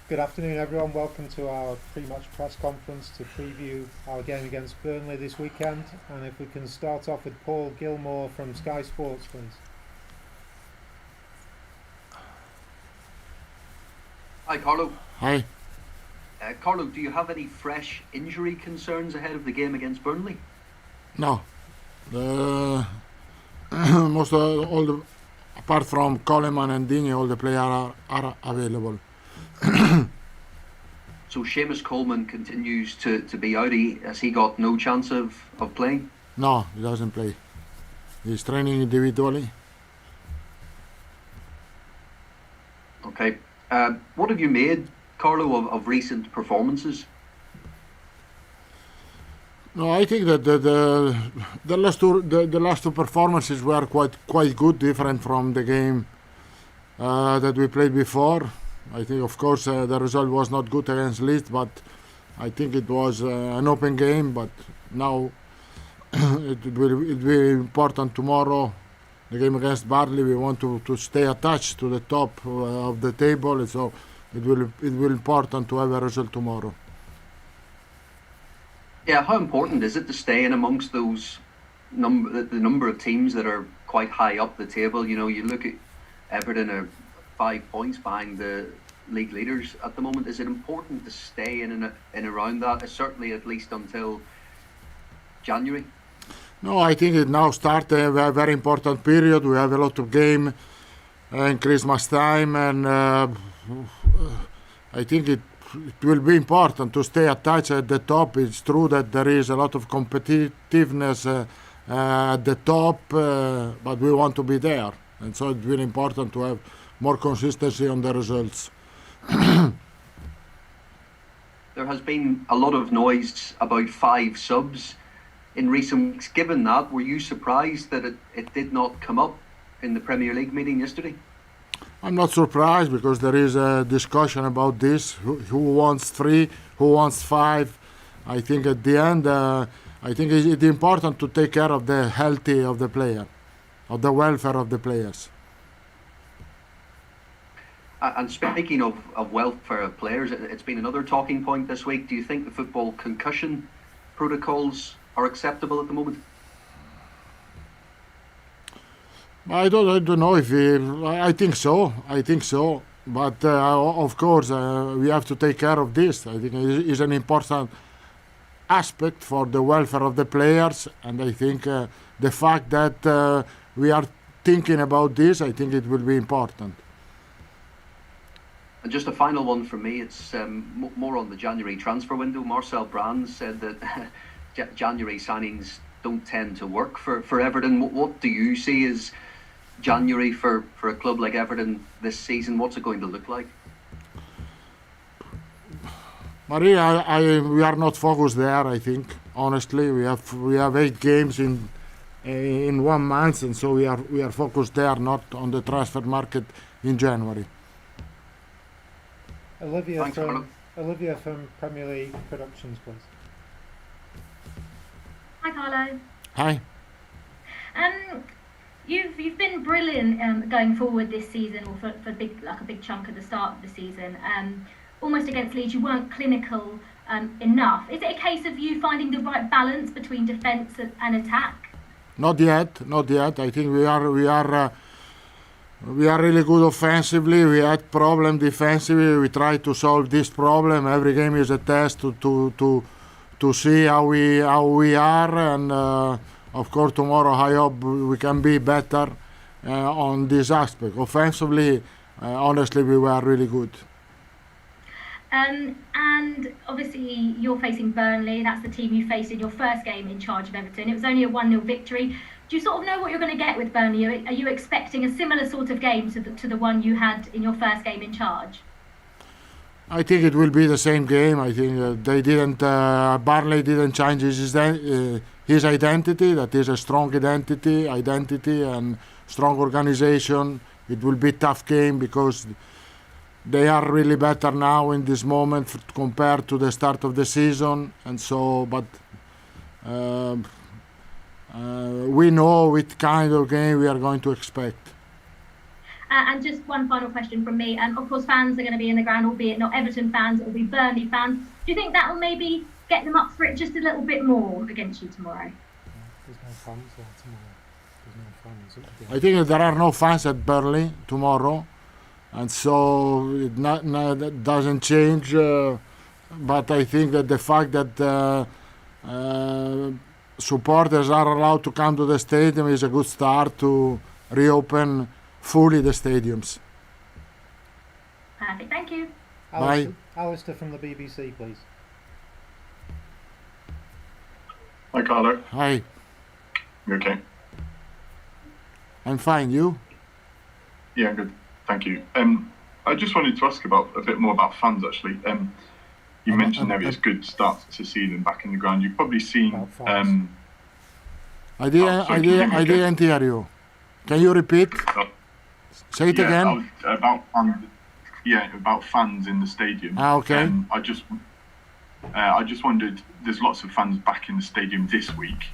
Good afternoon, everyone. Welcome to our pre-match press conference to preview our game against Burnley this weekend. And if we can start off with Paul Gilmore from Sky Sports, please. Hi, Carlo. Hi. Carlo, do you have any fresh injury concerns ahead of the game against Burnley? No. Most of all the, apart from Coleman and Digne, all the players are available. So Seamus Coleman continues to be out. Has he got no chance of playing? No, he doesn't play. He's training individually. Okay. What have you made, Carlo, of recent performances? No, I think that the last two performances were quite good, different from the game that we played before. I think, of course, the result was not good against Leeds, but I think it was an open game. But now it will be important tomorrow. The game against Burnley, we want to stay attached to the top of the table, and so it will important to have a result tomorrow. Yeah, how important is it to stay in amongst those the number of teams that are quite high up the table? You know, you look at Everton are 5 points behind the league leaders at the moment. Is it important to stay in around that, certainly at least until January? No, I think it now starts a very important period. We have a lot of game in Christmas time, and I think it will be important to stay attached at the top. It's true that there is a lot of competitiveness at the top, but we want to be there, and so it's really important to have more consistency on the results. There has been a lot of noise about 5 subs in recent weeks. Given that, were you surprised that it did not come up in the Premier League meeting yesterday? I'm not surprised because there is a discussion about this. Who wants 3? Who wants 5? I think at the end, I think it's important to take care of the health of the player, of the welfare of the players. And speaking of welfare of players, it's been another talking point this week. Do you think the football concussion protocols are acceptable at the moment? I don't know if I think so. But of course, we have to take care of this. I think it is an important aspect for the welfare of the players, and I think the fact that we are thinking about this, I think it will be important. And just a final one from me. It's more on the January transfer window. Marcel Brands said that January signings don't tend to work for Everton. What do you see as January for a club like Everton this season? What's it going to look like? Maria, we are not focused there. I think honestly, we have 8 games in 1 month, and so we are focused there, not on the transfer market in January. Olivia from Premier League Productions, please. Hi, Carlo. Hi. You've been brilliant going forward this season, or for a big chunk at the start of the season. Almost against Leeds, you weren't clinical enough. Is it a case of you finding the right balance between defence and attack? Not yet. I think we are really good offensively. We had problem defensively. We try to solve this problem. Every game is a test to see how we are, and of course tomorrow I hope we can be better on this aspect. Offensively, honestly, we were really good. And obviously you're facing Burnley. That's the team you faced in your first game in charge of Everton. It was only a 1-0 victory. Do you sort of know what you're going to get with Burnley? Are you expecting a similar sort of game to the one you had in your first game in charge? I think it will be the same game. I think Burnley didn't change his identity. That is a strong identity and strong organization. It will be a tough game because they are really better now in this moment compared to the start of the season, and so. But we know what kind of game we are going to expect. And just one final question from me. Of course, fans are going to be in the ground, albeit not Everton fans, it will be Burnley fans. Do you think that will maybe get them up for it just a little bit more against you tomorrow? There's no fans there tomorrow. There's no fans. I think that there are no fans at Burnley tomorrow, and so that doesn't change. But I think that the fact that supporters are allowed to come to the stadium is a good start to reopen fully the stadiums. Perfect, thank you. Bye. Alistair from the BBC, please. Hi, Carlo. Hi, You okay? I'm fine. You? Yeah, good. Thank you. I just wanted to ask a bit more about fans, actually. You mentioned there was good start to season back in the ground. You've probably seen. I didn't hear you. Can you repeat? Say it again. About fans in the stadium. Okay. I just wondered. There's lots of fans back in the stadium this week.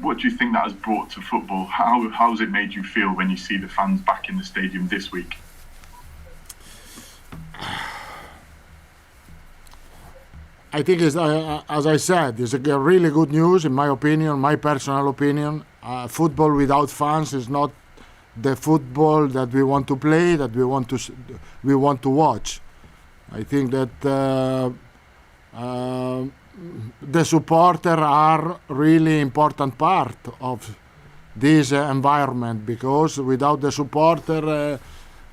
What do you think that has brought to football? How has it made you feel when you see the fans back in the stadium this week? I think, as I said, it's a really good news, in my opinion, my personal opinion. Football without fans is not the football that we want to play, that we want to watch. I think that the supporters are really important part of this environment, because without the supporter,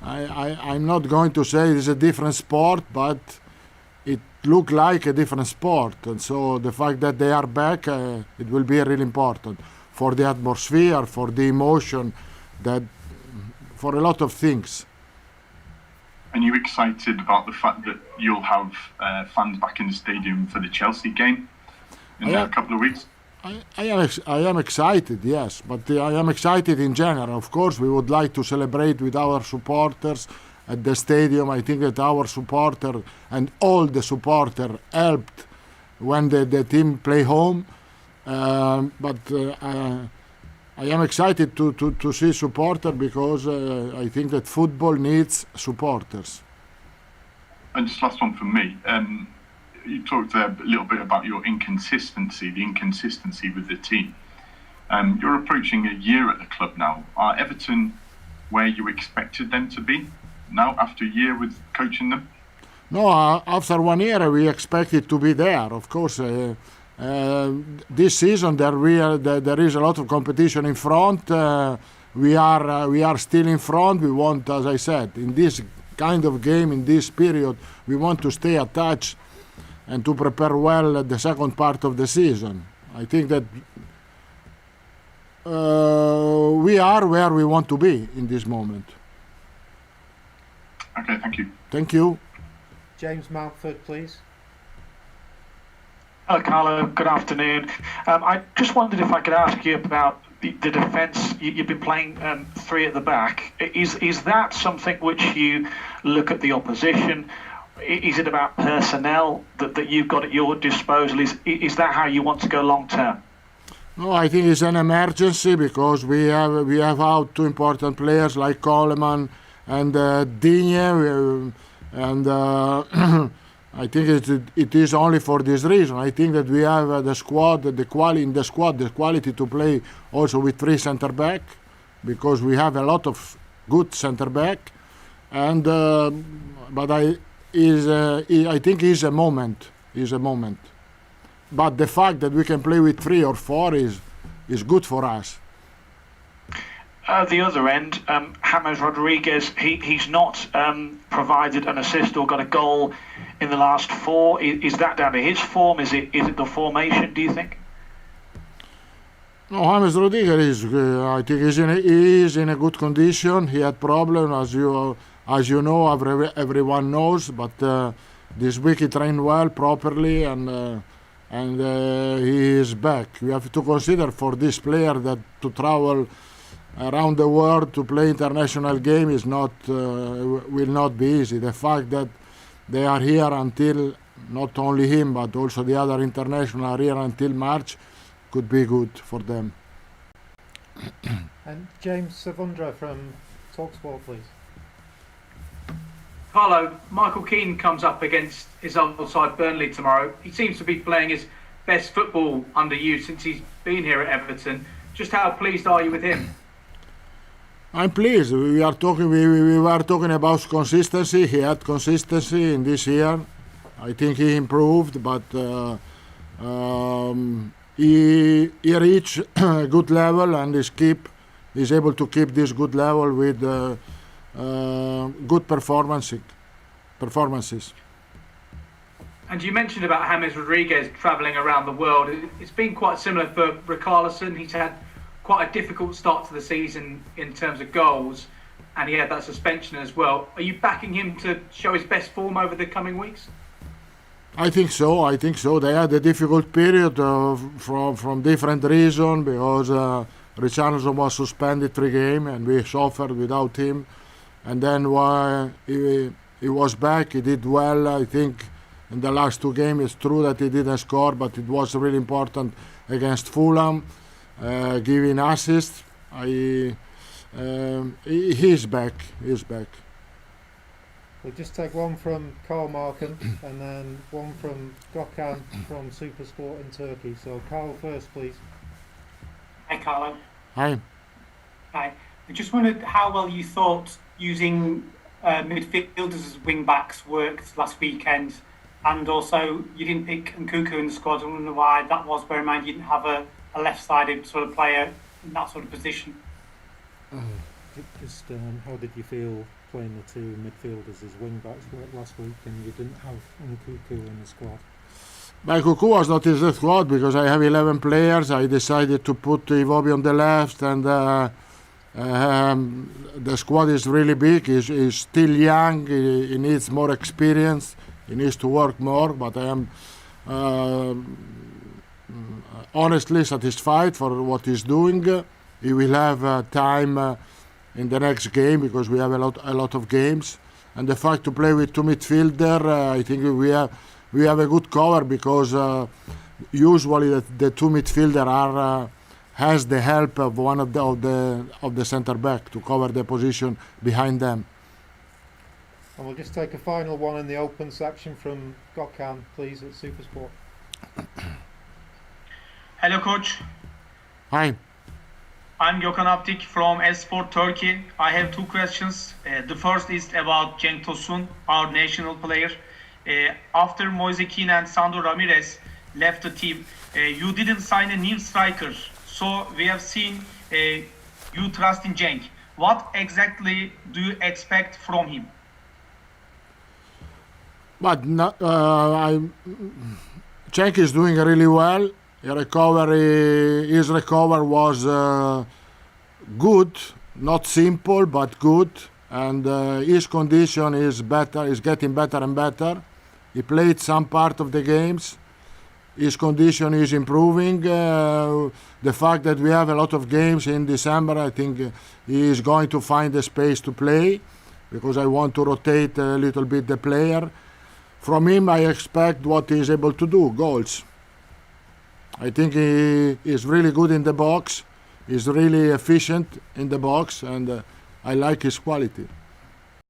I'm not going to say it's a different sport, but it look like a different sport. And so the fact that they are back, it will be really important for the atmosphere, for the emotion, that for a lot of things. And you excited about the fact that you'll have fans back in the stadium for the Chelsea game in a couple of weeks? I am excited, yes, but I am excited in general. Of course, we would like to celebrate with our supporters at the stadium. I think that our supporter and all the supporter helped when the team play home. But I am excited to see supporter, because I think that football needs supporters. And just last one from me. You talked a little bit about your inconsistency with the team. You're approaching a year at the club now. Are Everton where you expected them to be now after a year with coaching them? No, after 1 year we expected to be there. Of course, this season there is a lot of competition in front. We are still in front. We want, as I said, in this kind of game, in this period, we want to stay attached and to prepare well the second part of the season. I think that we are where we want to be in this moment. Okay, thank you. Thank you. James Mountford, please. Hello, Carlo. Good afternoon. I just wondered if I could ask you about the defence. You've been playing three at the back. Is that something which you look at the opposition? Is it about personnel that you've got at your disposal? Is that how you want to go long term? No, I think it's an emergency, because we have out two important players like Coleman and Digne, and I think it is only for this reason. I think that we have the quality to play also with three centre back, because we have a lot of good centre back, and but I think it's a moment. But the fact that we can play with 3 or 4 is good for us. The other end, James Rodriguez, he's not provided an assist or got a goal in the last 4. Is that down to his form? Is it the formation, do you think? No, James Rodriguez I think is in a good condition. He had problems, as you know, everyone knows, but this week he trained well, properly, and he is back. We have to consider for this player that to travel around the world to play international game is will not be easy. The fact that they are here until, not only him but also the other international are here until March, could be good for them. And James Savundra from TalkSport, please. Carlo, Michael Keane comes up against his old side Burnley tomorrow. He seems to be playing his best football under you since he's been here at Everton. Just how pleased are you with him? I'm pleased. We were talking about consistency. He had consistency in this year. I think he improved, but he reached a good level and is able to keep this good level with good performances. And you mentioned about James Rodriguez travelling around the world. It's been quite similar for Richarlison. He's had quite a difficult start to the season in terms of goals, and he had that suspension as well. Are you backing him to show his best form over the coming weeks? I think so. They had a difficult period from different reasons because Richarlison was suspended 3 games and we suffered without him. And then while he was back, he did well. I think in the last 2 games, it's true that he didn't score, but it was really important against Fulham, giving assists. He's back. We'll just take one from Carl Markham and then one from Gökhan from Supersport in Turkey. So Carl first, please. Hi, Carlo. Hi. Hi. I just wondered how well you thought using midfielders as wing-backs worked last weekend, and also you didn't pick Nkunku in the squad. I wonder why that was, bear in mind you didn't have a left-sided sort of player in that sort of position. Just how did you feel playing the 2 midfielders as wing-backs last week and you didn't have Nkunku in the squad? Nkunku was not in the squad because I have 11 players. I decided to put Iwobi on the left, and the squad is really big. He's still young. He needs more experience. He needs to work more. But I am honestly satisfied for what he's doing. He will have time in the next game because we have a lot of games. And the fact to play with 2 midfielder, I think we have a good cover because usually the 2 midfielder has the help of one of the centre back to cover the position behind them. And we'll just take a final one in the open section from Gökhan, please, at Supersport. Hello, coach. Hi. I'm Gökhan Aptik from Esport Turkey. I have 2 questions. The first is about Cenk Tosun, our national player. After Moise Kean and Sandro Ramirez left the team, you didn't sign a new striker. So we have seen you trust in Cenk. What exactly do you expect from him? But Cenk is doing really well. His recovery was good, not simple, but good. And his condition is better, is getting better and better. He played some part of the games. His condition is improving. The fact that we have a lot of games in December, I think he is going to find the space to play because I want to rotate a little bit the player. From him, I expect what he is able to do, goals. I think he is really good in the box. He's really efficient in the box, and I like his quality.